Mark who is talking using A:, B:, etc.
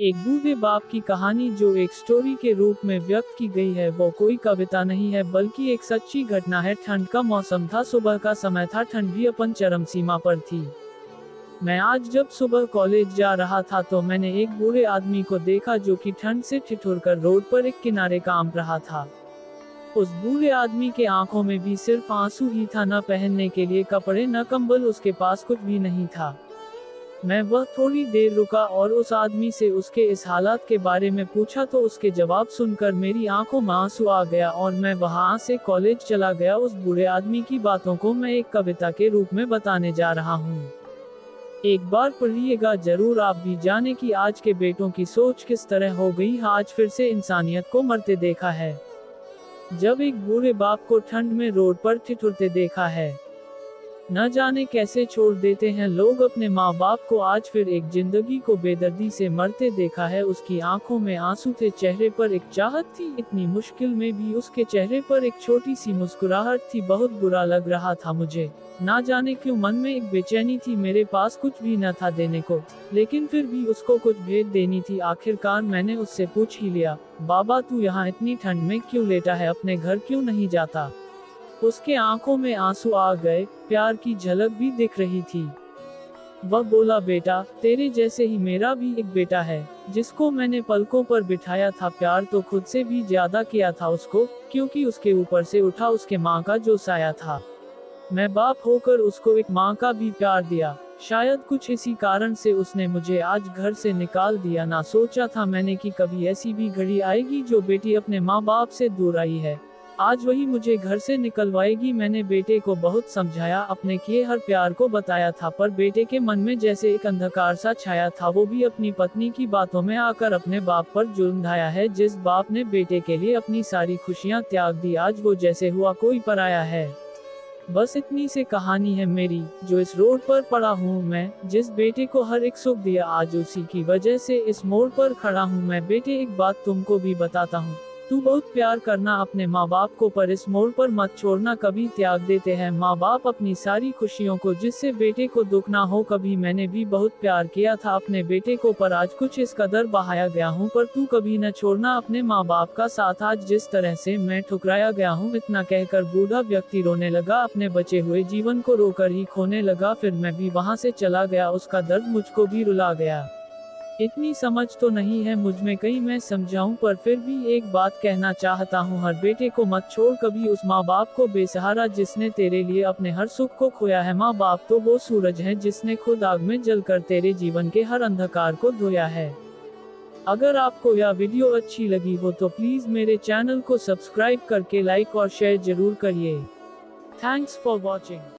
A: एक बूढ़े बाप की कहानी जो एक स्टोरी के रूप में व्यक्त की गई है, वो कोई कविता नहीं है बल्कि एक सच्ची घटना है। ठंड का मौसम था, सुबह का समय था, ठंड भी अपन चरम सीमा पर थी। मैं आज जब सुबह कॉलेज जा रहा था तो मैंने एक बूढ़े आदमी को देखा जो कि ठंड से ठिठुरकर रोड पर एक किनारे काम रहा था। उस बूढ़े आदमी के आंखों में भी सिर्फ आंसू ही था, न पहनने के लिए कपड़े न कंबल, उसके पास कुछ भी नहीं था। मैं वह थोड़ी देर रुका और उस आदमी से उसके इस हालात के बारे में पूछा तो उसके जवाब सुनकर मेरी आंखों में आंसू आ गया और मैं वहां से कॉलेज चला गया। उस बूढ़े आदमी की बातों को मैं एक कविता के रूप में बताने जा रहा हूँ। एक बार पढ़िएगा जरूर, आप भी जाने कि आज के बेटों की सोच किस तरह हो गई। आज फिर से इंसानियत को मरते देखा है। जब एक बूढ़े बाप को ठंड में रोड पर ठिठुरते देखा है। न जाने कैसे छोड़ देते हैं लोग अपने माँ बाप को। आज फिर एक जिंदगी को बेदर्दी से मरते देखा है। उसकी आंखों में आंसू थे, चेहरे पर एक चाहत थी, इतनी मुश्किल में भी उसके चेहरे पर एक छोटी सी मुस्कुराहट थी। बहुत बुरा लग रहा था मुझे, ना जाने क्यों मन में एक बेचैनी थी। मेरे पास कुछ भी न था देने को, लेकिन फिर भी उसको कुछ भेंट देनी थी। आखिरकार मैंने उससे पूछ ही लिया, बाबा तू यहाँ इतनी ठंड में क्यों लेटा है, अपने घर क्यों नहीं जाता? उसके आंखों में आंसू आ गए, प्यार की झलक भी दिख रही थी। वह बोला, बेटा तेरे जैसे ही मेरा भी एक बेटा है, जिसको मैंने पलकों पर बिठाया था। प्यार तो खुद से भी ज्यादा किया था उसको, क्योंकि उसके ऊपर से उठा उसके माँ का जो साया था। मैं बाप होकर उसको एक माँ का भी प्यार दिया। शायद कुछ इसी कारण से उसने मुझे आज घर से निकाल दिया। ना सोचा था मैंने कि कभी ऐसी भी घड़ी आएगी जो बेटी अपने माँ बाप से दूर आई है, आज वही मुझे घर से निकलवाएगी। मैंने बेटे को बहुत समझाया, अपने किए हर प्यार को बताया था, पर बेटे के मन में जैसे एक अंधकार सा छाया था। वो भी अपनी पत्नी की बातों में आकर अपने बाप पर जुल्म ढाया है। जिस बाप ने बेटे के लिए अपनी सारी खुशियां त्याग दी, आज वो जैसे हुआ कोई पराया है। बस इतनी से कहानी है मेरी, जो इस रोड पर पड़ा हूँ मैं। जिस बेटे को हर एक सुख दिया, आज उसी की वजह से इस मोड़ पर खड़ा हूँ मैं। बेटे एक बात तुमको भी बताता हूँ, तू बहुत प्यार करना अपने माँ बाप को, पर इस मोड़ पर मत छोड़ना। कभी त्याग देते हैं माँ बाप अपनी सारी खुशियों को, जिससे बेटे को दुख ना हो। कभी मैंने भी बहुत प्यार किया था अपने बेटे को, पर आज कुछ इस कदर बहाया गया हूँ। पर तू कभी न छोड़ना अपने माँ बाप का साथ। आज जिस तरह से मैं ठुकराया गया हूँ। इतना कहकर बूढ़ा व्यक्ति रोने लगा, अपने बचे हुए जीवन को रोकर ही खोने लगा। फिर मैं भी वहाँ से चला गया, उसका दर्द मुझको भी रुला गया। इतनी समझ तो नहीं है मुझ में, कहीं मैं समझाऊं, पर फिर भी एक बात कहना चाहता हूँ, हर बेटे को मत छोड़ कभी उस माँ बाप को बेसहारा, जिसने तेरे लिए अपने हर सुख को खोया है। माँ बाप तो वो सूरज है जिसने खुद आग में जलकर तेरे जीवन के हर अंधकार को धोया है। अगर आपको यह वीडियो अच्छी लगी हो तो प्लीज मेरे चैनल को सब्सक्राइब करके लाइक और शेयर जरूर करिए। Thanks for watching.